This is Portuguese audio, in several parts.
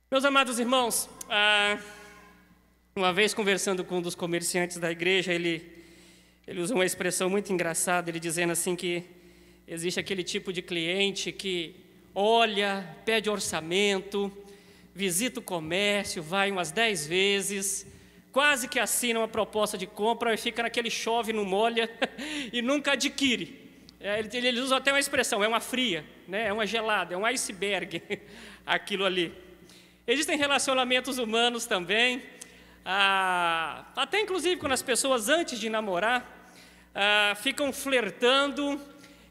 Meus amados irmãos, uma vez conversando com um dos comerciantes da igreja, ele usa uma expressão muito engraçada, ele dizendo assim que existe aquele tipo de cliente que olha, pede orçamento, visita o comércio, vai umas 10 vezes, quase que assina uma proposta de compra e fica naquele chove, não molha e nunca adquire. Ele usa até uma expressão, é uma fria, né? É uma gelada, é um iceberg, aquilo ali. Existem relacionamentos humanos também, até inclusive quando as pessoas antes de namorar ficam flertando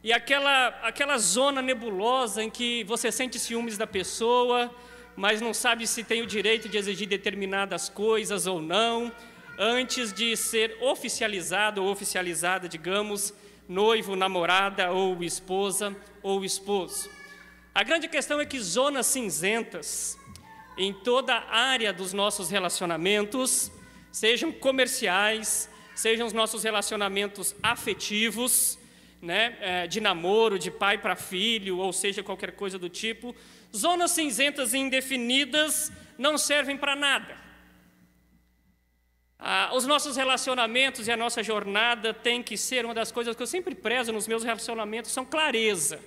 e aquela zona nebulosa em que você sente ciúmes da pessoa, mas não sabe se tem o direito de exigir determinadas coisas ou não, antes de ser oficializado ou oficializada, digamos, noivo, namorada ou esposa ou esposo. A grande questão é que zonas cinzentas em toda a área dos nossos relacionamentos, sejam comerciais, sejam os nossos relacionamentos afetivos, né, de namoro, de pai para filho, ou seja, qualquer coisa do tipo, zonas cinzentas e indefinidas não servem para nada. Os nossos relacionamentos e a nossa jornada tem que ser uma das coisas que eu sempre prezo nos meus relacionamentos, são clareza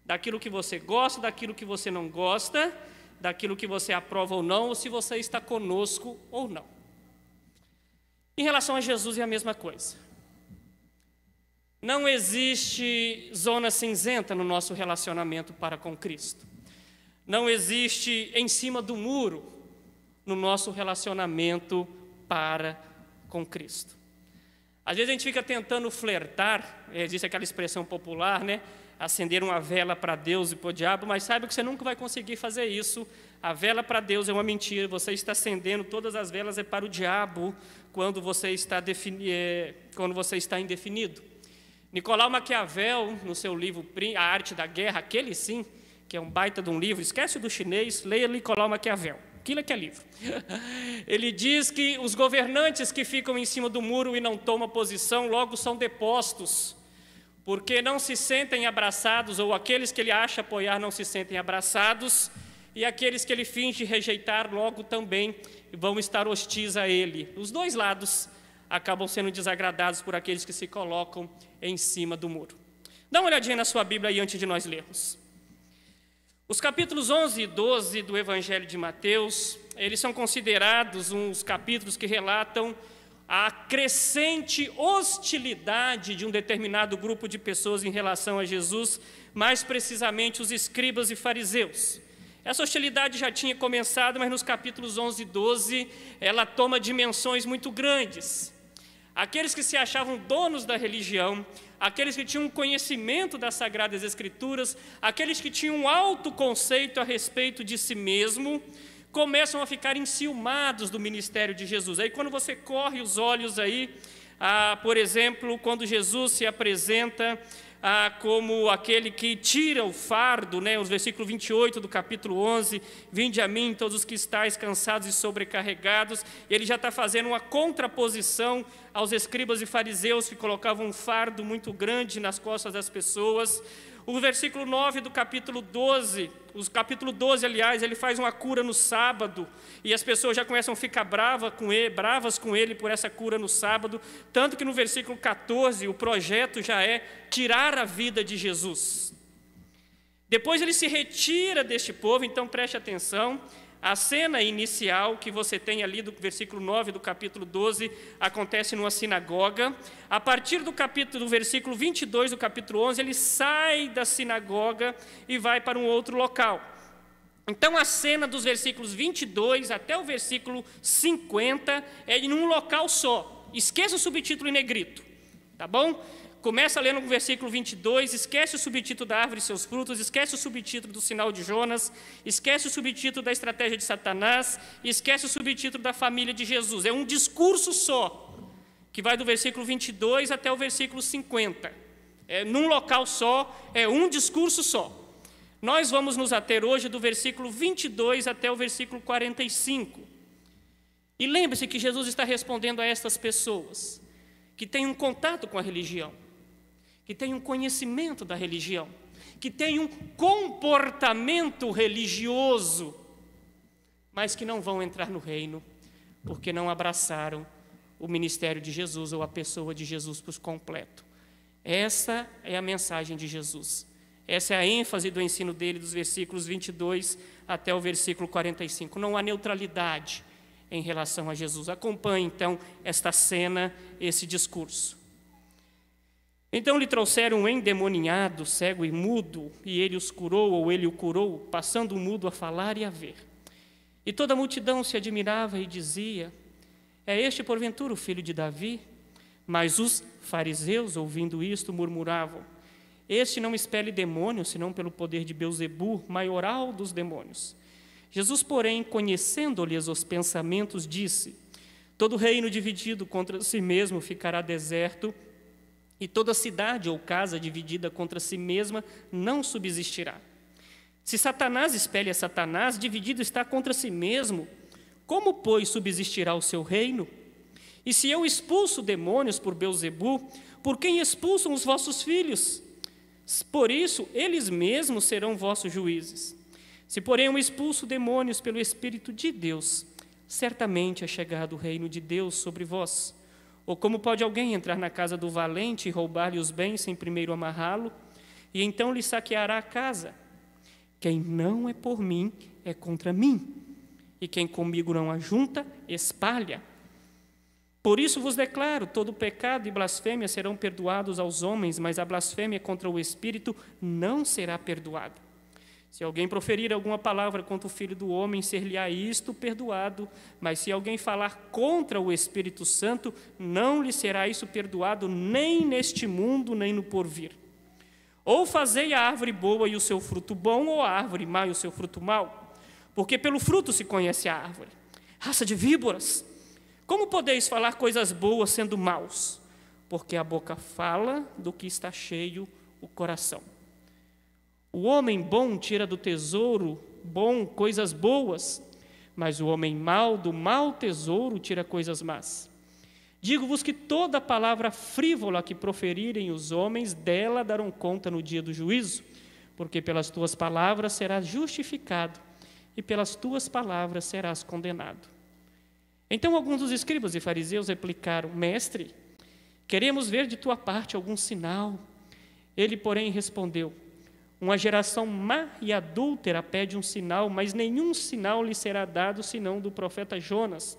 daquilo que você gosta, daquilo que você não gosta, daquilo que você aprova ou não, ou se você está conosco ou não. Em relação a Jesus é a mesma coisa. Não existe zona cinzenta no nosso relacionamento para com Cristo. Não existe em cima do muro no nosso relacionamento para com Cristo. Às vezes a gente fica tentando flertar, existe aquela expressão popular, né? Acender uma vela para Deus e para o diabo, mas saiba que você nunca vai conseguir fazer isso. A vela para Deus é uma mentira, você está acendendo todas as velas é para o diabo quando você está indefinido. Nicolau Maquiavel, no seu livro A Arte da Guerra, aquele sim, que é um baita de um livro, esquece do chinês, leia Nicolau Maquiavel, aquilo é que é livro. Ele diz que os governantes que ficam em cima do muro e não tomam posição, logo são depostos, porque não se sentem abraçados, ou aqueles que ele acha apoiar não se sentem abraçados, e aqueles que ele finge rejeitar logo também vão estar hostis a ele. Os dois lados acabam sendo desagradados por aqueles que se colocam em cima do muro. Dá uma olhadinha na sua Bíblia aí antes de nós lermos. Os capítulos 11 e 12 do Evangelho de Mateus, eles são considerados uns capítulos que relatam a crescente hostilidade de um determinado grupo de pessoas em relação a Jesus, mais precisamente os escribas e fariseus. Essa hostilidade já tinha começado, mas nos capítulos 11 e 12 ela toma dimensões muito grandes. Aqueles que se achavam donos da religião, aqueles que tinham conhecimento das Sagradas Escrituras, aqueles que tinham um alto conceito a respeito de si mesmo, começam a ficar enciumados do ministério de Jesus. Aí quando você corre os olhos aí, por exemplo, quando Jesus se apresenta como aquele que tira o fardo, né, os versículos 28 do capítulo 11, vinde a mim todos os que estáis cansados e sobrecarregados, ele já está fazendo uma contraposição aos escribas e fariseus que colocavam um fardo muito grande nas costas das pessoas. O versículo 9 do capítulo 12, capítulo 12, aliás, ele faz uma cura no sábado, e as pessoas já começam a ficar bravas com ele por essa cura no sábado, tanto que no versículo 14 o projeto já é tirar a vida de Jesus. Depois ele se retira deste povo, então preste atenção, a cena inicial que você tem ali do versículo 9 do capítulo 12 acontece numa sinagoga. A partir do versículo 22 do capítulo 11, ele sai da sinagoga e vai para um outro local. Então a cena dos versículos 22 até o versículo 50 é em um local só. Esqueça o subtítulo em negrito, tá bom? Começa lendo no versículo 22, esquece o subtítulo da árvore e seus frutos, esquece o subtítulo do sinal de Jonas, esquece o subtítulo da estratégia de Satanás, esquece o subtítulo da família de Jesus. É um discurso só, que vai do versículo 22 até o versículo 50. Num local só, é um discurso só. Nós vamos nos ater hoje do versículo 22 até o versículo 45. E lembre-se que Jesus está respondendo a estas pessoas que têm um contato com a religião, que tem um conhecimento da religião, que tem um comportamento religioso. mas que não vão entrar no reino porque não abraçaram o ministério de Jesus ou a pessoa de Jesus por completo. Essa é a mensagem de Jesus. Essa é a ênfase do ensino dele, dos versículos 22 até o versículo 45. Não há neutralidade em relação a Jesus. Acompanhe, então, esta cena, esse discurso. Então lhe trouxeram um endemoniado, cego e mudo, e ele os curou, ou ele o curou, passando o mudo a falar e a ver. E toda a multidão se admirava e dizia: é este, porventura, o filho de Davi? Mas os fariseus, ouvindo isto, murmuravam: este não expele demônios, senão pelo poder de Belzebu, maioral dos demônios. Jesus, porém, conhecendo-lhes os pensamentos, disse: todo reino dividido contra si mesmo ficará deserto, e toda cidade ou casa dividida contra si mesma não subsistirá. Se Satanás espelha a Satanás, dividido está contra si mesmo, como, pois, subsistirá o seu reino? E se eu expulso demônios por Belzebu, por quem expulsam os vossos filhos? Por isso, eles mesmos serão vossos juízes. Se, porém, eu expulso demônios pelo Espírito de Deus, certamente é chegado o reino de Deus sobre vós. Ou como pode alguém entrar na casa do valente e roubar-lhe os bens sem primeiro amarrá-lo, e então lhe saqueará a casa? Quem não é por mim é contra mim, e quem comigo não ajunta, espalha. Por isso vos declaro, todo pecado e blasfêmia serão perdoados aos homens, mas a blasfêmia contra o Espírito não será perdoada. Se alguém proferir alguma palavra contra o Filho do Homem, ser-lhe-á isto perdoado, mas se alguém falar contra o Espírito Santo, não lhe será isso perdoado, nem neste mundo, nem no porvir. Ou fazei a árvore boa e o seu fruto bom, ou a árvore má e o seu fruto mau, porque pelo fruto se conhece a árvore. Raça de víboras, como podeis falar coisas boas sendo maus? Porque a boca fala do que está cheio o coração. O homem bom tira do tesouro bom coisas boas, mas o homem mau do mau tesouro tira coisas más. Digo-vos que toda palavra frívola que proferirem os homens, dela darão conta no dia do juízo, porque pelas tuas palavras serás justificado, e pelas tuas palavras serás condenado. Então alguns dos escribas e fariseus replicaram: mestre, queremos ver de tua parte algum sinal. Ele, porém, respondeu: uma geração má e adúltera pede um sinal, mas nenhum sinal lhe será dado senão do profeta Jonas.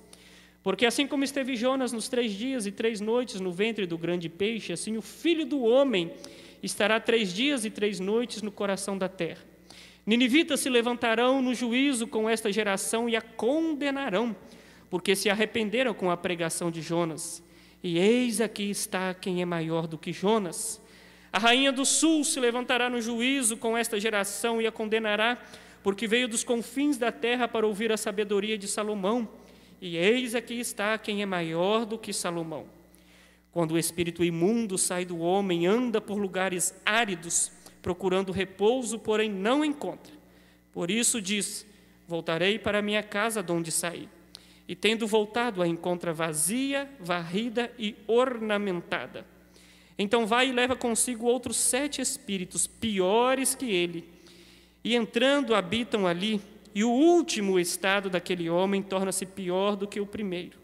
Porque assim como esteve Jonas nos 3 dias e 3 noites no ventre do grande peixe, assim o Filho do Homem estará 3 dias e 3 noites no coração da terra. Ninivitas se levantarão no juízo com esta geração e a condenarão, porque se arrependeram com a pregação de Jonas. E eis aqui está quem é maior do que Jonas. A rainha do sul se levantará no juízo com esta geração e a condenará, porque veio dos confins da terra para ouvir a sabedoria de Salomão. E eis aqui está quem é maior do que Salomão. Quando o espírito imundo sai do homem, anda por lugares áridos, procurando repouso, porém não encontra. Por isso diz: voltarei para a minha casa de onde saí. E tendo voltado, a encontra vazia, varrida e ornamentada. Então vai e leva consigo outros 7 espíritos, piores que ele. E entrando, habitam ali, e o último estado daquele homem torna-se pior do que o primeiro.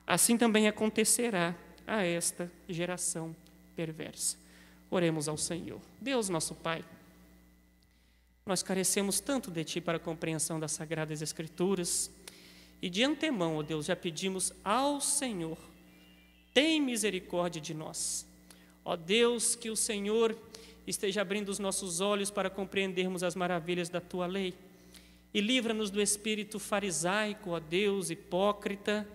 Assim também acontecerá a esta geração perversa. Oremos ao Senhor. Deus, nosso Pai, nós carecemos tanto de Ti para a compreensão das Sagradas Escrituras, e de antemão, ó Deus, já pedimos ao Senhor: tem misericórdia de nós. Ó Deus, que o Senhor esteja abrindo os nossos olhos para compreendermos as maravilhas da Tua lei. E livra-nos do espírito farisaico, ó Deus, hipócrita,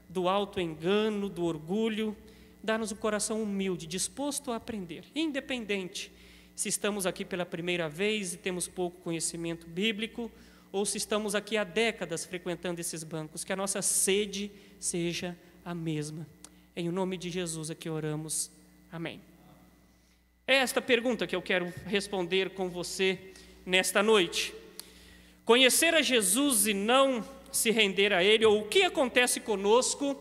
do auto-engano, do orgulho. Dá-nos um coração humilde, disposto a aprender, independente se estamos aqui pela primeira vez e temos pouco conhecimento bíblico, ou se estamos aqui há décadas frequentando esses bancos, que a nossa sede seja a mesma. Em nome de Jesus é que oramos. Amém. É esta pergunta que eu quero responder com você nesta noite. Conhecer a Jesus e não se render a Ele, ou o que acontece conosco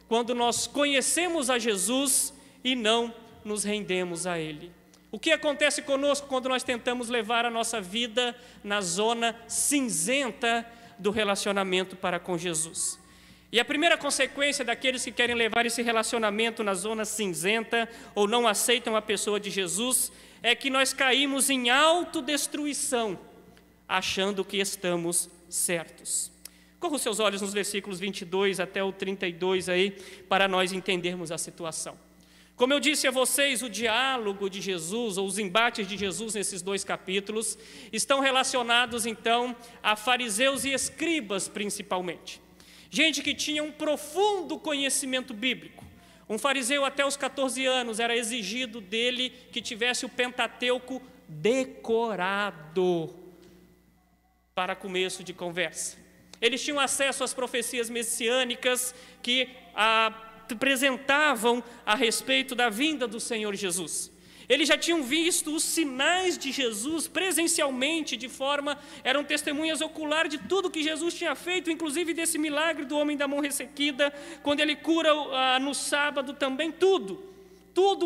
quando nós conhecemos a Jesus e não nos rendemos a Ele? O que acontece conosco quando nós tentamos levar a nossa vida na zona cinzenta do relacionamento para com Jesus. E a primeira consequência daqueles que querem levar esse relacionamento na zona cinzenta ou não aceitam a pessoa de Jesus é que nós caímos em autodestruição, achando que estamos certos. Corra os seus olhos nos versículos 22 até o 32 aí, para nós entendermos a situação. Como eu disse a vocês, o diálogo de Jesus, ou os embates de Jesus nesses 2 capítulos, estão relacionados então a fariseus e escribas principalmente. Gente que tinha um profundo conhecimento bíblico. Um fariseu até os 14 anos era exigido dele que tivesse o Pentateuco decorado para começo de conversa. Eles tinham acesso às profecias messiânicas que apresentavam a respeito da vinda do Senhor Jesus. Eles já tinham visto os sinais de Jesus presencialmente, eram testemunhas oculares de tudo que Jesus tinha feito, inclusive desse milagre do homem da mão ressequida, quando ele cura no sábado também, tudo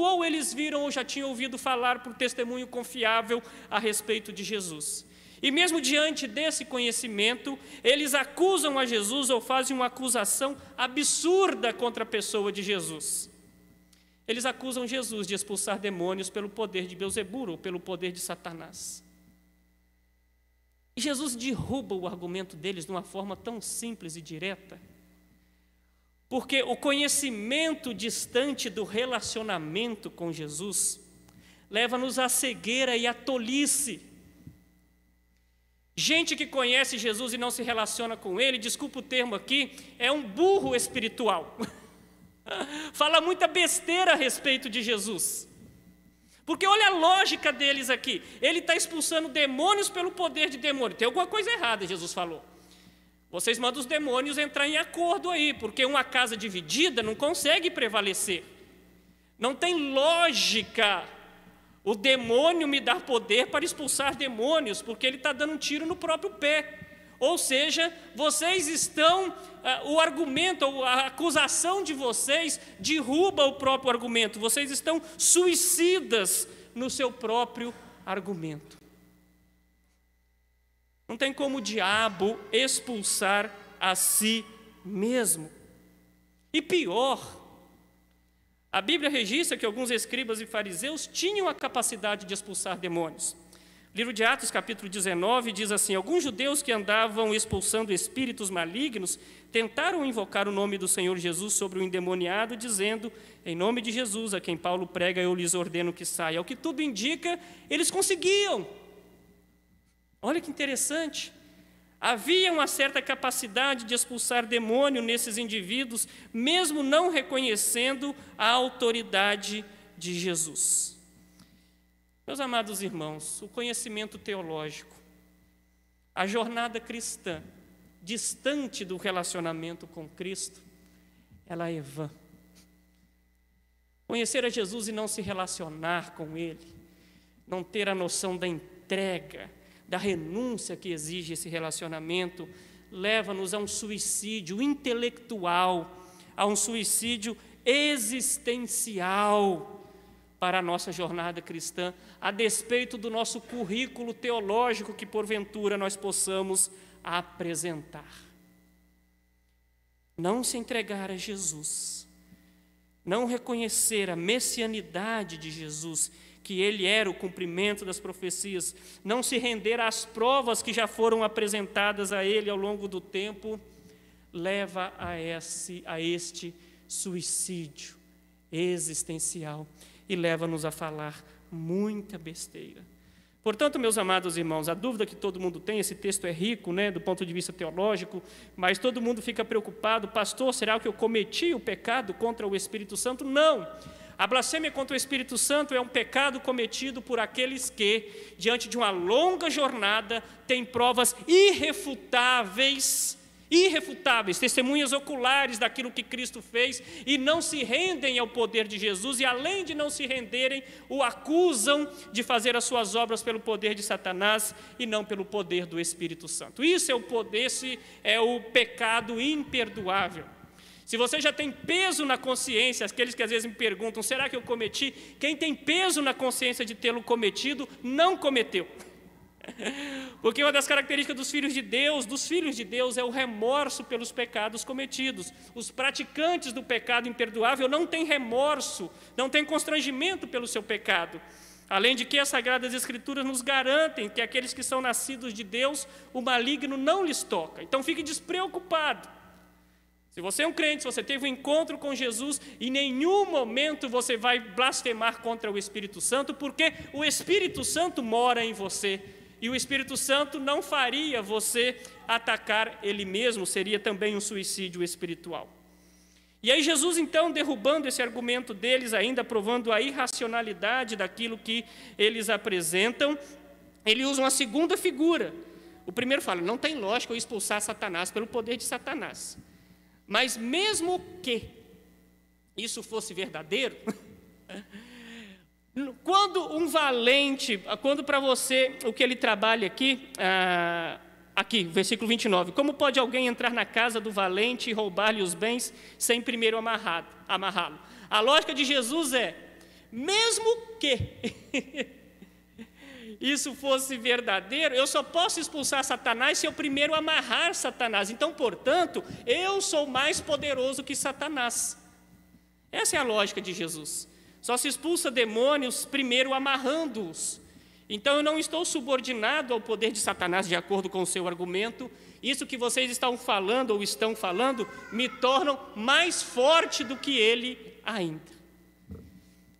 ou eles viram ou já tinham ouvido falar por testemunho confiável a respeito de Jesus. E mesmo diante desse conhecimento, eles acusam a Jesus ou fazem uma acusação absurda contra a pessoa de Jesus. Eles acusam Jesus de expulsar demônios pelo poder de Beelzebul, ou pelo poder de Satanás. E Jesus derruba o argumento deles de uma forma tão simples e direta, porque o conhecimento distante do relacionamento com Jesus leva-nos à cegueira e à tolice. Gente que conhece Jesus e não se relaciona com Ele, desculpa o termo aqui, é um burro espiritual. Fala muita besteira a respeito de Jesus. Porque olha a lógica deles aqui. Ele está expulsando demônios pelo poder de demônio. Tem alguma coisa errada, Jesus falou. Vocês mandam os demônios entrar em acordo aí, porque uma casa dividida não consegue prevalecer. Não tem lógica o demônio me dar poder para expulsar demônios, porque ele está dando um tiro no próprio pé. Ou seja, vocês estão, o argumento, a acusação de vocês derruba o próprio argumento. Vocês estão suicidas no seu próprio argumento. Não tem como o diabo expulsar a si mesmo. E pior, a Bíblia registra que alguns escribas e fariseus tinham a capacidade de expulsar demônios. O livro de Atos, capítulo 19, diz assim: alguns judeus que andavam expulsando espíritos malignos tentaram invocar o nome do Senhor Jesus sobre o endemoniado, dizendo: em nome de Jesus, a quem Paulo prega, eu lhes ordeno que saia. O que tudo indica, eles conseguiam. Olha que interessante. Havia uma certa capacidade de expulsar demônio nesses indivíduos, mesmo não reconhecendo a autoridade de Jesus. Meus amados irmãos, o conhecimento teológico, a jornada cristã, distante do relacionamento com Cristo, ela é vã. Conhecer a Jesus e não se relacionar com Ele, não ter a noção da entrega, da renúncia que exige esse relacionamento, leva-nos a um suicídio intelectual, a um suicídio existencial para a nossa jornada cristã, a despeito do nosso currículo teológico que porventura nós possamos apresentar. Não se entregar a Jesus, não reconhecer a messianidade de Jesus, que Ele era o cumprimento das profecias, não se render às provas que já foram apresentadas a Ele ao longo do tempo, leva a este suicídio existencial e leva-nos a falar muita besteira. Portanto, meus amados irmãos, a dúvida que todo mundo tem, esse texto é rico, do ponto de vista teológico, mas todo mundo fica preocupado: pastor, será que eu cometi o pecado contra o Espírito Santo? Não! A blasfêmia contra o Espírito Santo é um pecado cometido por aqueles que, diante de uma longa jornada, têm provas irrefutáveis, testemunhas oculares daquilo que Cristo fez, e não se rendem ao poder de Jesus, e além de não se renderem, o acusam de fazer as suas obras pelo poder de Satanás e não pelo poder do Espírito Santo. Esse é o pecado imperdoável. Se você já tem peso na consciência, aqueles que às vezes me perguntam: será que eu cometi? Quem tem peso na consciência de tê-lo cometido, não cometeu. Porque uma das características dos filhos de Deus, é o remorso pelos pecados cometidos. Os praticantes do pecado imperdoável não têm remorso, não têm constrangimento pelo seu pecado. Além de que as Sagradas Escrituras nos garantem que aqueles que são nascidos de Deus, o maligno não lhes toca. Então fique despreocupado. Se você é um crente, se você teve um encontro com Jesus, em nenhum momento você vai blasfemar contra o Espírito Santo, porque o Espírito Santo mora em você. E o Espírito Santo não faria você atacar ele mesmo, seria também um suicídio espiritual. E aí Jesus, então, derrubando esse argumento deles, ainda provando a irracionalidade daquilo que eles apresentam, ele usa uma segunda figura. O primeiro fala, não tem lógica eu expulsar Satanás pelo poder de Satanás. Mas mesmo que isso fosse verdadeiro, quando um valente, quando para você, o que ele trabalha aqui, versículo 29, como pode alguém entrar na casa do valente e roubar-lhe os bens sem primeiro amarrá-lo? A lógica de Jesus é, mesmo que isso fosse verdadeiro, eu só posso expulsar Satanás se eu primeiro amarrar Satanás. Então, portanto, eu sou mais poderoso que Satanás. Essa é a lógica de Jesus. Só se expulsa demônios primeiro amarrando-os. Então, eu não estou subordinado ao poder de Satanás, de acordo com o seu argumento. Isso que vocês estão falando me tornam mais forte do que ele ainda.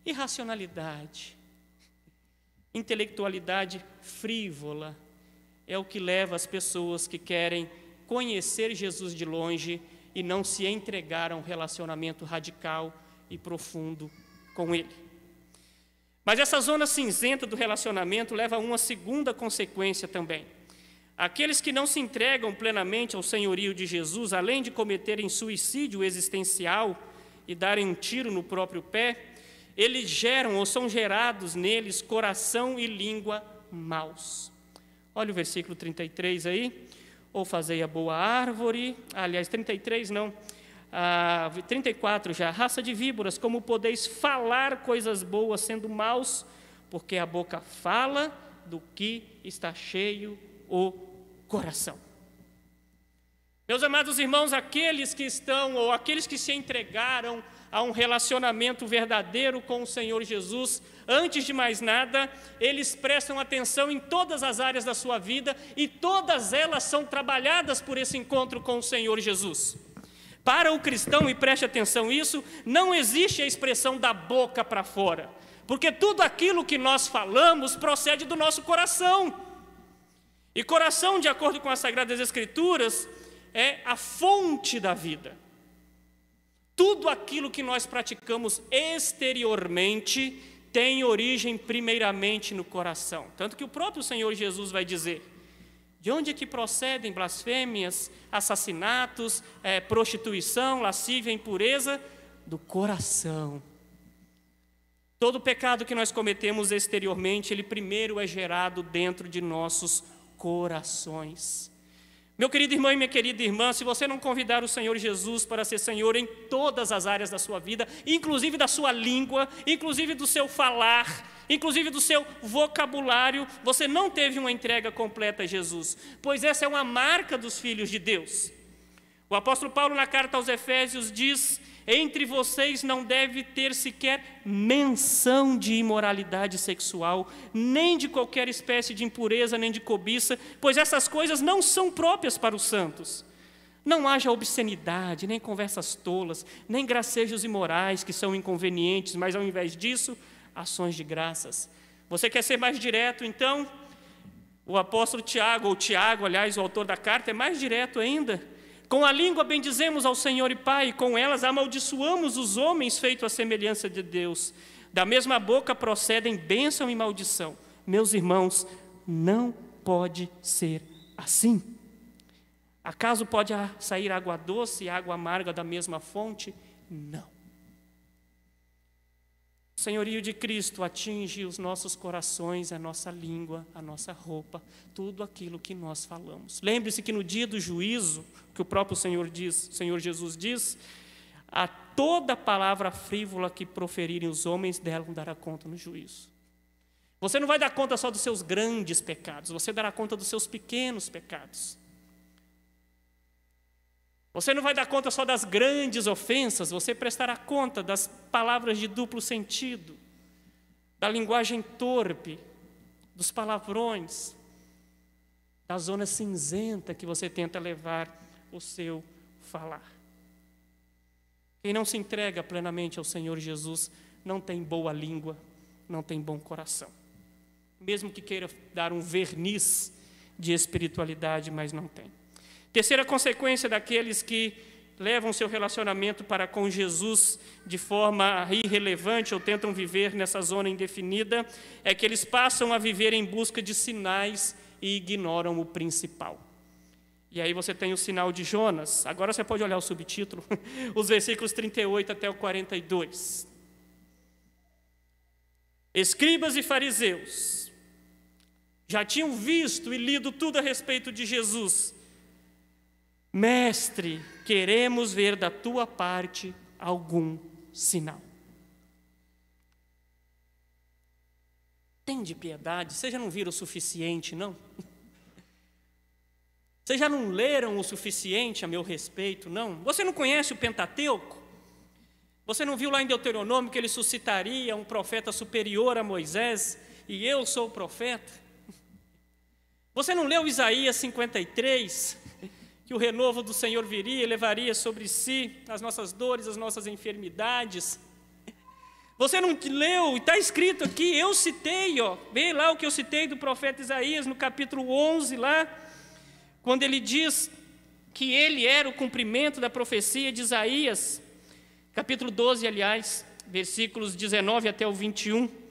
Irracionalidade. Intelectualidade frívola é o que leva as pessoas que querem conhecer Jesus de longe e não se entregar a um relacionamento radical e profundo com Ele. Mas essa zona cinzenta do relacionamento leva a uma segunda consequência também. Aqueles que não se entregam plenamente ao senhorio de Jesus, além de cometerem suicídio existencial e darem um tiro no próprio pé, eles geram ou são gerados neles coração e língua maus. Olha o versículo 33 aí. Ou fazei a boa árvore, aliás, 33 não, 34 já. Raça de víboras, como podeis falar coisas boas sendo maus, porque a boca fala do que está cheio o coração. Meus amados irmãos, aqueles que estão, ou aqueles que se entregaram a um relacionamento verdadeiro com o Senhor Jesus, antes de mais nada, eles prestam atenção em todas as áreas da sua vida e todas elas são trabalhadas por esse encontro com o Senhor Jesus. Para o cristão, e preste atenção nisso, não existe a expressão da boca para fora, porque tudo aquilo que nós falamos procede do nosso coração. E coração, de acordo com as Sagradas Escrituras, é a fonte da vida. Tudo aquilo que nós praticamos exteriormente tem origem primeiramente no coração. Tanto que o próprio Senhor Jesus vai dizer, de onde é que procedem blasfêmias, assassinatos, prostituição, lascívia, impureza? Do coração. Todo pecado que nós cometemos exteriormente, ele primeiro é gerado dentro de nossos corações. Meu querido irmão e minha querida irmã, se você não convidar o Senhor Jesus para ser Senhor em todas as áreas da sua vida, inclusive da sua língua, inclusive do seu falar, inclusive do seu vocabulário, você não teve uma entrega completa a Jesus, pois essa é uma marca dos filhos de Deus. O apóstolo Paulo, na carta aos Efésios, diz, entre vocês não deve ter sequer menção de imoralidade sexual, nem de qualquer espécie de impureza, nem de cobiça, pois essas coisas não são próprias para os santos. Não haja obscenidade, nem conversas tolas, nem gracejos imorais que são inconvenientes, mas ao invés disso, ações de graças. Você quer ser mais direto, então? O apóstolo Tiago, ou Tiago, aliás, o autor da carta, é mais direto ainda. Com a língua bendizemos ao Senhor e Pai, e com elas amaldiçoamos os homens feitos à semelhança de Deus. Da mesma boca procedem bênção e maldição. Meus irmãos, não pode ser assim. Acaso pode sair água doce e água amarga da mesma fonte? Não. O senhorio de Cristo atinge os nossos corações, a nossa língua, a nossa roupa, tudo aquilo que nós falamos. Lembre-se que no dia do juízo, que o próprio Senhor Jesus diz, a toda palavra frívola que proferirem os homens, dela dará conta no juízo. Você não vai dar conta só dos seus grandes pecados, você dará conta dos seus pequenos pecados. Você não vai dar conta só das grandes ofensas, você prestará conta das palavras de duplo sentido, da linguagem torpe, dos palavrões, da zona cinzenta que você tenta levar o seu falar. Quem não se entrega plenamente ao Senhor Jesus não tem boa língua, não tem bom coração. Mesmo que queira dar um verniz de espiritualidade, mas não tem. Terceira consequência daqueles que levam seu relacionamento para com Jesus de forma irrelevante ou tentam viver nessa zona indefinida, é que eles passam a viver em busca de sinais e ignoram o principal. E aí você tem o sinal de Jonas. Agora você pode olhar o subtítulo, os versículos 38 até o 42. Escribas e fariseus já tinham visto e lido tudo a respeito de Jesus. Mestre, queremos ver da tua parte algum sinal. Tem de piedade? Vocês já não viram o suficiente, não? Vocês já não leram o suficiente a meu respeito, não? Você não conhece o Pentateuco? Você não viu lá em Deuteronômio que ele suscitaria um profeta superior a Moisés e eu sou o profeta? Você não leu Isaías 53, que o renovo do Senhor viria e levaria sobre si as nossas dores, as nossas enfermidades? Você não leu, está escrito aqui, eu citei, vê lá o que eu citei do profeta Isaías no capítulo 11 lá, quando ele diz que ele era o cumprimento da profecia de Isaías, capítulo 12, aliás, versículos 19 até o 21.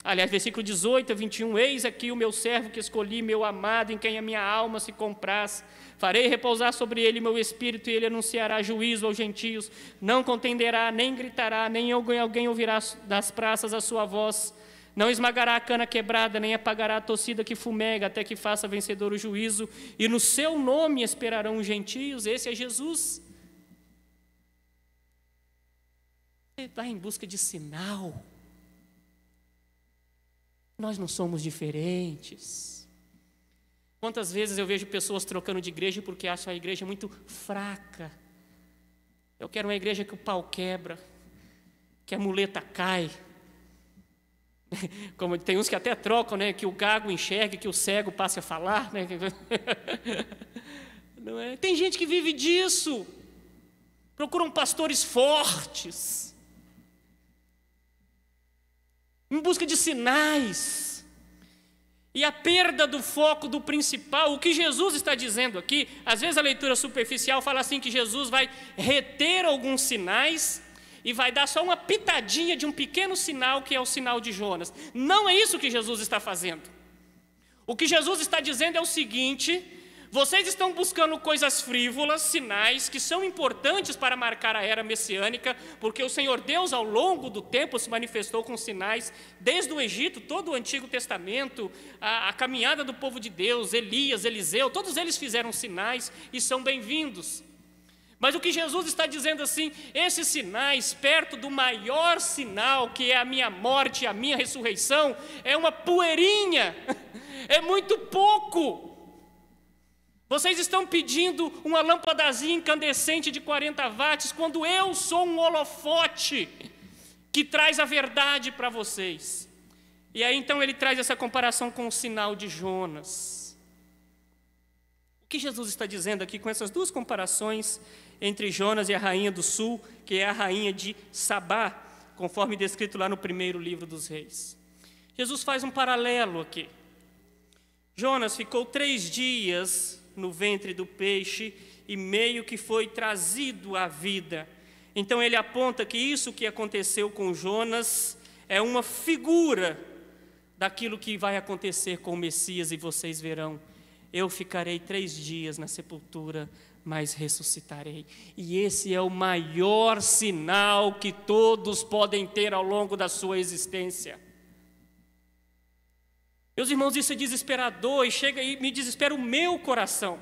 Aliás, versículo 18 a 21, eis aqui o meu servo que escolhi, meu amado, em quem a minha alma se compraz. Farei repousar sobre ele meu espírito, e ele anunciará juízo aos gentios. Não contenderá, nem gritará, nem alguém ouvirá das praças a sua voz. Não esmagará a cana quebrada, nem apagará a torcida que fumega, até que faça vencedor o juízo. E no seu nome esperarão os gentios. Esse é Jesus. Você está em busca de sinal. Nós não somos diferentes. Quantas vezes eu vejo pessoas trocando de igreja porque acham a igreja muito fraca. Eu quero uma igreja que o pau quebra, que a muleta cai. Como tem uns que até trocam, né? Que o gago enxergue, que o cego passe a falar, né? Não é? Tem gente que vive disso. Procuram pastores fortes, em busca de sinais, e a perda do foco do principal. O que Jesus está dizendo aqui, às vezes a leitura superficial fala assim que Jesus vai reter alguns sinais e vai dar só uma pitadinha de um pequeno sinal que é o sinal de Jonas. Não é isso que Jesus está fazendo. O que Jesus está dizendo é o seguinte: vocês estão buscando coisas frívolas, sinais que são importantes para marcar a era messiânica, porque o Senhor Deus ao longo do tempo se manifestou com sinais, desde o Egito, todo o Antigo Testamento, a caminhada do povo de Deus, Elias, Eliseu, todos eles fizeram sinais e são bem-vindos. Mas o que Jesus está dizendo assim, esses sinais, perto do maior sinal, que é a minha morte e a minha ressurreição, é uma poeirinha, é muito pouco. Vocês estão pedindo uma lâmpadazinha incandescente de 40 watts, quando eu sou um holofote que traz a verdade para vocês. E aí então ele traz essa comparação com o sinal de Jonas. O que Jesus está dizendo aqui com essas duas comparações entre Jonas e a rainha do sul, que é a rainha de Sabá, conforme descrito lá no primeiro livro dos reis? Jesus faz um paralelo aqui. Jonas ficou 3 dias no ventre do peixe e meio que foi trazido à vida. Então ele aponta que isso que aconteceu com Jonas é uma figura daquilo que vai acontecer com o Messias, e vocês verão, eu ficarei 3 dias na sepultura, mas ressuscitarei. E esse é o maior sinal que todos podem ter ao longo da sua existência. Meus irmãos, isso é desesperador e chega e me desespera o meu coração.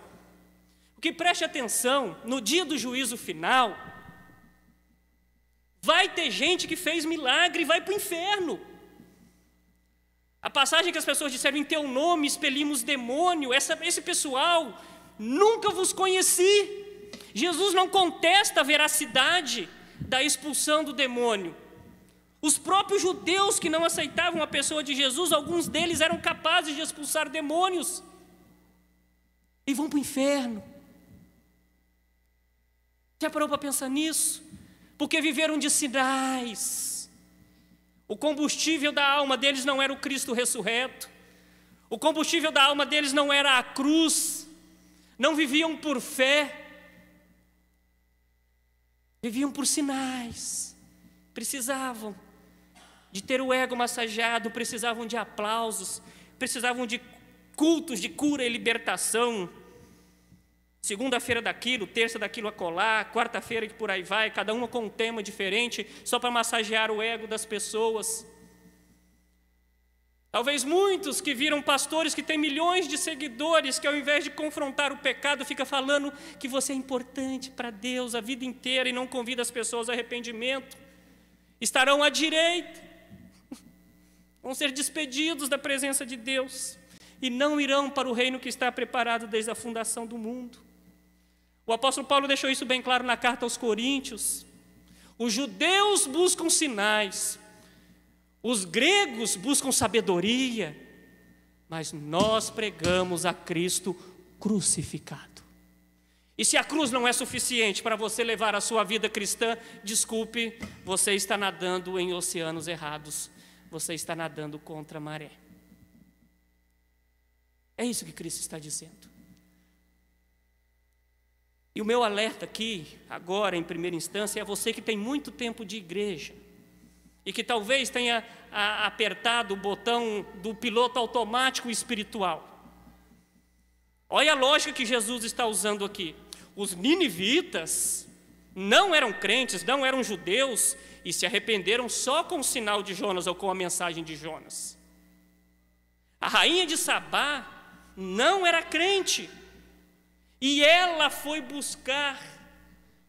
Porque preste atenção, no dia do juízo final, vai ter gente que fez milagre e vai para o inferno. A passagem que as pessoas disseram: em teu nome expelimos demônio. Esse pessoal, nunca vos conheci. Jesus não contesta a veracidade da expulsão do demônio. Os próprios judeus que não aceitavam a pessoa de Jesus, alguns deles eram capazes de expulsar demônios e vão para o inferno. Já parou para pensar nisso? Porque viveram de sinais. O combustível da alma deles não era o Cristo ressurreto. O combustível da alma deles não era a cruz. Não viviam por fé. Viviam por sinais. Precisavam de ter o ego massageado, precisavam de aplausos, precisavam de cultos de cura e libertação. Segunda-feira daquilo, terça daquilo acolá, quarta-feira que por aí vai, cada uma com um tema diferente, só para massagear o ego das pessoas. Talvez muitos que viram pastores que têm milhões de seguidores, que ao invés de confrontar o pecado, fica falando que você é importante para Deus a vida inteira e não convida as pessoas ao arrependimento, estarão à direita, vão ser despedidos da presença de Deus e não irão para o reino que está preparado desde a fundação do mundo. O apóstolo Paulo deixou isso bem claro na carta aos Coríntios. Os judeus buscam sinais, os gregos buscam sabedoria, mas nós pregamos a Cristo crucificado. E se a cruz não é suficiente para você levar a sua vida cristã, desculpe, você está nadando em oceanos errados. Você está nadando contra a maré. É isso que Cristo está dizendo. E o meu alerta aqui, agora em primeira instância, é você que tem muito tempo de igreja e que talvez tenha apertado o botão do piloto automático espiritual. Olha a lógica que Jesus está usando aqui. Os ninivitas não eram crentes, não eram judeus e se arrependeram só com o sinal de Jonas ou com a mensagem de Jonas. A rainha de Sabá não era crente e ela foi buscar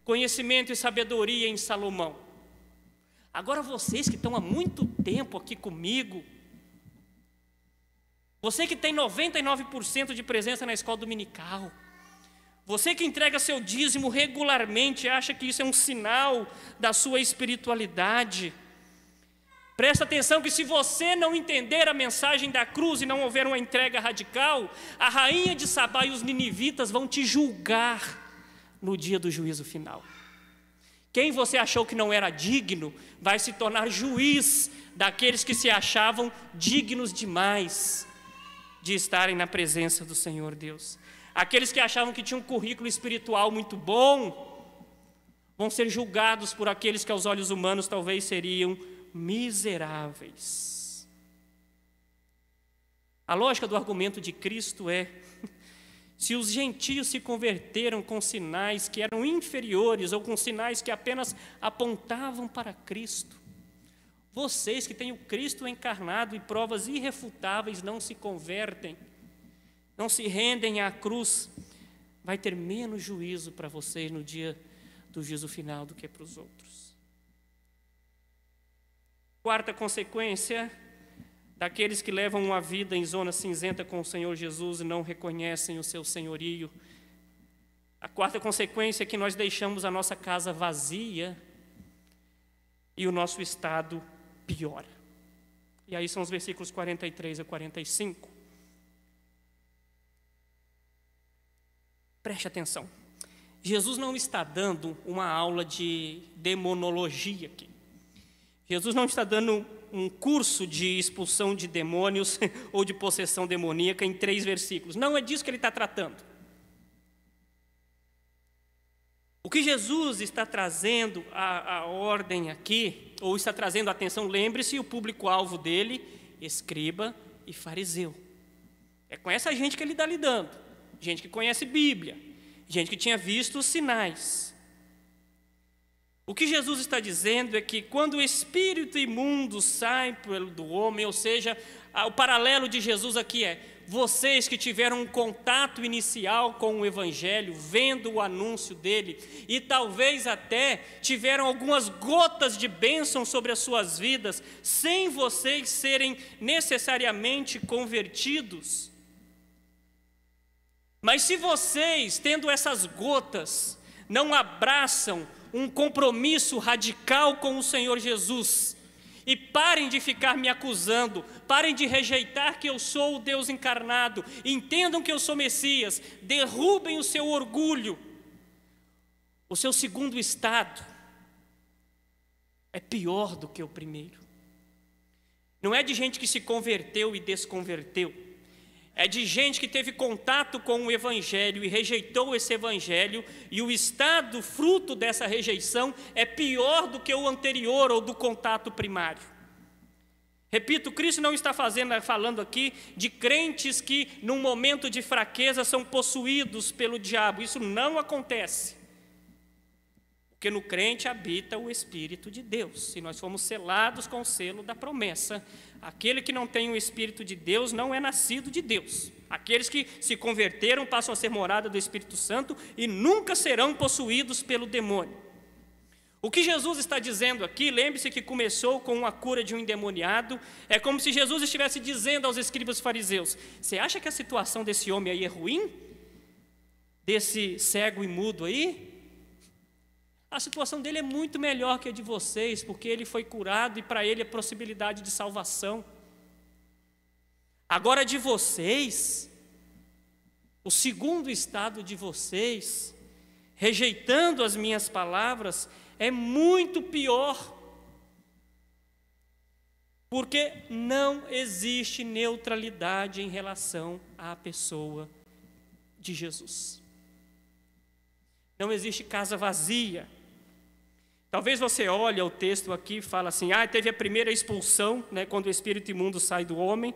conhecimento e sabedoria em Salomão. Agora vocês que estão há muito tempo aqui comigo, você que tem 99% de presença na escola dominical, você que entrega seu dízimo regularmente, acha que isso é um sinal da sua espiritualidade, presta atenção que se você não entender a mensagem da cruz e não houver uma entrega radical, a rainha de Sabá e os ninivitas vão te julgar no dia do juízo final. Quem você achou que não era digno vai se tornar juiz daqueles que se achavam dignos demais de estarem na presença do Senhor Deus. Aqueles que achavam que tinham um currículo espiritual muito bom vão ser julgados por aqueles que aos olhos humanos talvez seriam miseráveis. A lógica do argumento de Cristo é: se os gentios se converteram com sinais que eram inferiores ou com sinais que apenas apontavam para Cristo, vocês que têm o Cristo encarnado e provas irrefutáveis não se convertem, não se rendem à cruz, vai ter menos juízo para vocês no dia do juízo final do que para os outros. Quarta consequência daqueles que levam uma vida em zona cinzenta com o Senhor Jesus e não reconhecem o seu senhorio. A quarta consequência é que nós deixamos a nossa casa vazia e o nosso estado piora. E aí são os versículos 43 a 45. Preste atenção. Jesus não está dando uma aula de demonologia aqui. Jesus não está dando um curso de expulsão de demônios ou de possessão demoníaca em 3 versículos. Não é disso que ele está tratando. O que Jesus está trazendo a ordem aqui, ou está trazendo a atenção, lembre-se, o público-alvo dele, escriba e fariseu. É com essa gente que ele está lidando. Gente que conhece Bíblia, gente que tinha visto os sinais. O que Jesus está dizendo é que quando o espírito imundo sai do homem, ou seja, o paralelo de Jesus aqui é, vocês que tiveram um contato inicial com o Evangelho, vendo o anúncio dele, e talvez até tiveram algumas gotas de bênção sobre as suas vidas, sem vocês serem necessariamente convertidos. Mas se vocês, tendo essas gotas, não abraçam um compromisso radical com o Senhor Jesus, e parem de ficar me acusando, parem de rejeitar que eu sou o Deus encarnado, entendam que eu sou Messias, derrubem o seu orgulho, o seu segundo estado é pior do que o primeiro. Não é de gente que se converteu e desconverteu, é de gente que teve contato com o Evangelho e rejeitou esse Evangelho, e o estado fruto dessa rejeição é pior do que o anterior ou do contato primário. Repito, Cristo não está falando aqui de crentes que num momento de fraqueza são possuídos pelo diabo. Isso não acontece. Porque no crente habita o Espírito de Deus, e nós fomos selados com o selo da promessa. Aquele que não tem o Espírito de Deus não é nascido de Deus. Aqueles que se converteram passam a ser morada do Espírito Santo e nunca serão possuídos pelo demônio. O que Jesus está dizendo aqui, lembre-se que começou com a cura de um endemoniado, é como se Jesus estivesse dizendo aos escribas fariseus: você acha que a situação desse homem aí é ruim? Desse cego e mudo aí? A situação dele é muito melhor que a de vocês, porque ele foi curado e para ele é possibilidade de salvação. Agora de vocês, o segundo estado de vocês, rejeitando as minhas palavras, é muito pior, porque não existe neutralidade em relação à pessoa de Jesus. Não existe casa vazia. Talvez você olhe o texto aqui e fala assim: teve a primeira expulsão, né, quando o espírito imundo sai do homem.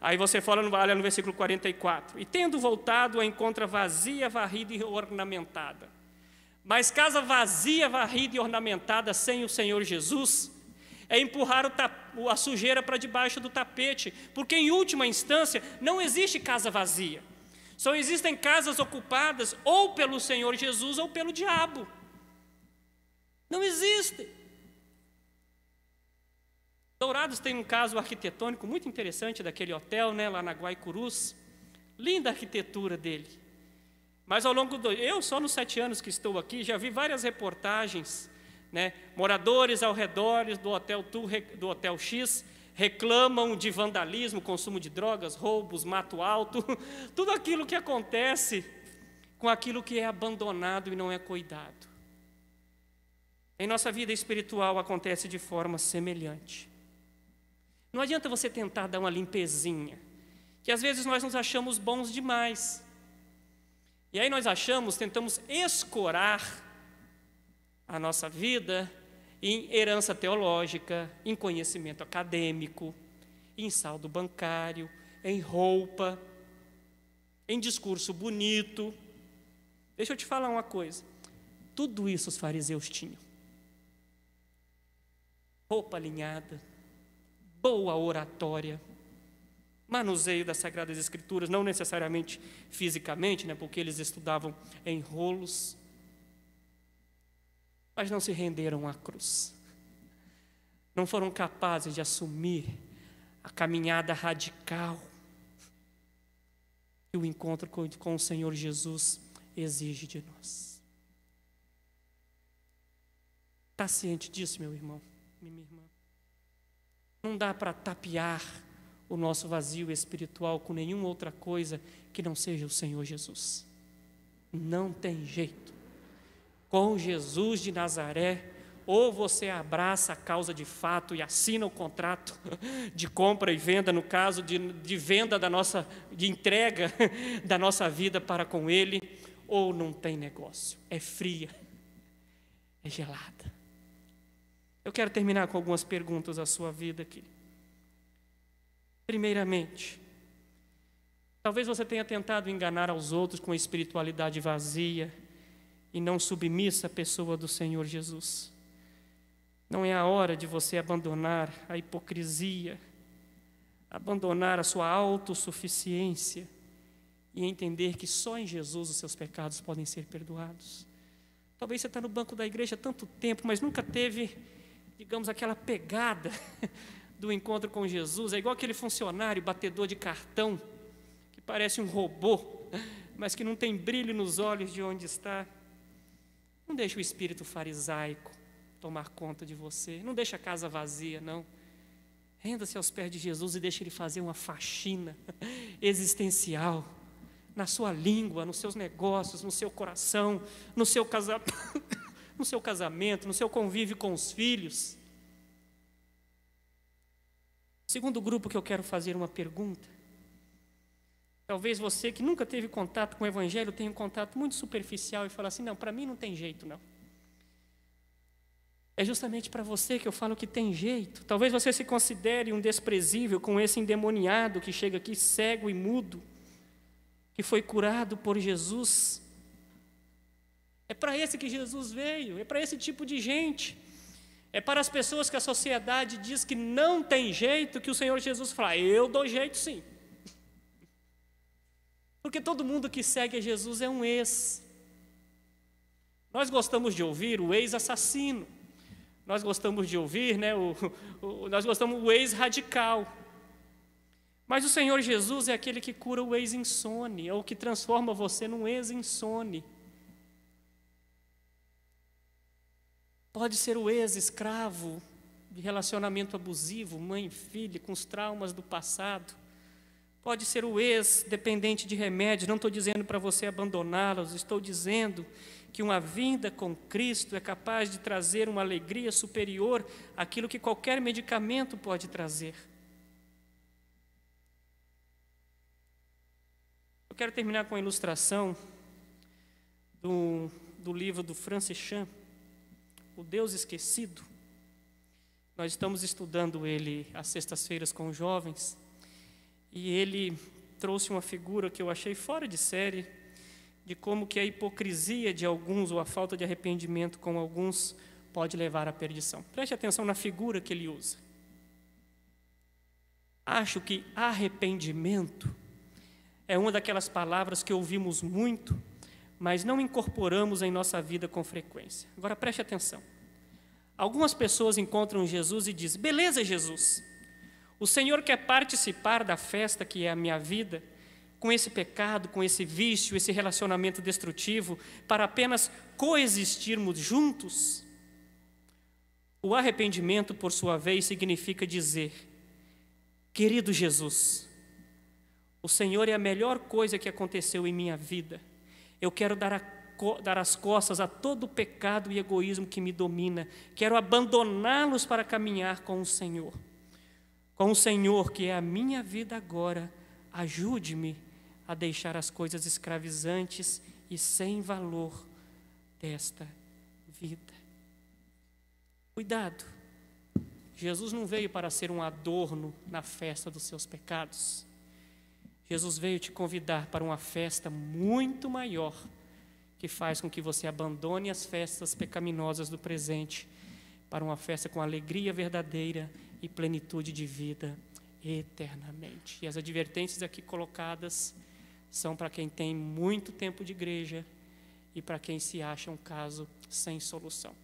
Aí você fala no versículo 44, e tendo voltado, a encontra vazia, varrida e ornamentada. Mas casa vazia, varrida e ornamentada sem o Senhor Jesus é empurrar a sujeira para debaixo do tapete, porque em última instância não existe casa vazia. Só existem casas ocupadas ou pelo Senhor Jesus ou pelo diabo. Não existe. Dourados tem um caso arquitetônico muito interessante daquele hotel, né, lá na Guaicurus. Linda a arquitetura dele. Mas ao longo eu só nos 7 anos que estou aqui, já vi várias reportagens, né, moradores ao redor do Hotel X reclamam de vandalismo, consumo de drogas, roubos, mato alto, tudo aquilo que acontece com aquilo que é abandonado e não é cuidado. Em nossa vida espiritual acontece de forma semelhante. Não adianta você tentar dar uma limpezinha, que às vezes nós nos achamos bons demais. E aí nós tentamos escorar a nossa vida em herança teológica, em conhecimento acadêmico, em saldo bancário, em roupa, em discurso bonito. Deixa eu te falar uma coisa. Tudo isso os fariseus tinham. Roupa alinhada, boa oratória, manuseio das Sagradas Escrituras, não necessariamente fisicamente, né, porque eles estudavam em rolos, mas não se renderam à cruz. Não foram capazes de assumir a caminhada radical que o encontro com o Senhor Jesus exige de nós. Está ciente disso, meu irmão? Minha irmã? Não dá para tapear o nosso vazio espiritual com nenhuma outra coisa que não seja o Senhor Jesus. Não tem jeito. Com Jesus de Nazaré, ou você abraça a causa de fato e assina o contrato de compra e venda, no caso de venda de entrega da nossa vida para com Ele, ou não tem negócio. É fria, é gelada. Eu quero terminar com algumas perguntas à sua vida aqui. Primeiramente, talvez você tenha tentado enganar aos outros com a espiritualidade vazia e não submissa à pessoa do Senhor Jesus. Não é a hora de você abandonar a hipocrisia, abandonar a sua autossuficiência e entender que só em Jesus os seus pecados podem ser perdoados. Talvez você está no banco da igreja há tanto tempo, mas nunca teve, digamos, aquela pegada do encontro com Jesus. É igual aquele funcionário batedor de cartão, que parece um robô, mas que não tem brilho nos olhos de onde está. Não deixe o espírito farisaico tomar conta de você. Não deixe a casa vazia, não. Renda-se aos pés de Jesus e deixe Ele fazer uma faxina existencial na sua língua, nos seus negócios, no seu coração, no seu casamento, no seu convívio com os filhos. Segundo grupo que eu quero fazer uma pergunta. Talvez você que nunca teve contato com o Evangelho tenha um contato muito superficial e fala assim, não, para mim não tem jeito, não. É justamente para você que eu falo que tem jeito. Talvez você se considere um desprezível com esse endemoniado que chega aqui cego e mudo, que foi curado por Jesus. É para esse que Jesus veio, é para esse tipo de gente. É para as pessoas que a sociedade diz que não tem jeito, que o Senhor Jesus fala, eu dou jeito sim. Porque todo mundo que segue a Jesus é um ex. Nós gostamos de ouvir o ex-assassino. Nós gostamos de ouvir, nós gostamos do ex-radical. Mas o Senhor Jesus é aquele que cura o ex-insone, é o que transforma você num ex-insone. Pode ser o ex-escravo de relacionamento abusivo, mãe e filha, com os traumas do passado. Pode ser o ex-dependente de remédios. Não estou dizendo para você abandoná-los, estou dizendo que uma vinda com Cristo é capaz de trazer uma alegria superior àquilo que qualquer medicamento pode trazer. Eu quero terminar com a ilustração do livro do Francis Chan, O Deus Esquecido. Nós estamos estudando ele às sextas-feiras com os jovens, e ele trouxe uma figura que eu achei fora de série, de como que a hipocrisia de alguns ou a falta de arrependimento com alguns pode levar à perdição. Preste atenção na figura que ele usa. Acho que arrependimento é uma daquelas palavras que ouvimos muito, mas não incorporamos em nossa vida com frequência. Agora preste atenção. Algumas pessoas encontram Jesus e dizem, beleza, Jesus, o Senhor quer participar da festa que é a minha vida, com esse pecado, com esse vício, esse relacionamento destrutivo, para apenas coexistirmos juntos? O arrependimento, por sua vez, significa dizer, querido Jesus, o Senhor é a melhor coisa que aconteceu em minha vida. Eu quero dar as costas a todo o pecado e egoísmo que me domina. Quero abandoná-los para caminhar com o Senhor. Com o Senhor, que é a minha vida agora, ajude-me a deixar as coisas escravizantes e sem valor desta vida. Cuidado, Jesus não veio para ser um adorno na festa dos seus pecados. Jesus veio te convidar para uma festa muito maior, que faz com que você abandone as festas pecaminosas do presente, para uma festa com alegria verdadeira e plenitude de vida eternamente. E as advertências aqui colocadas são para quem tem muito tempo de igreja e para quem se acha um caso sem solução.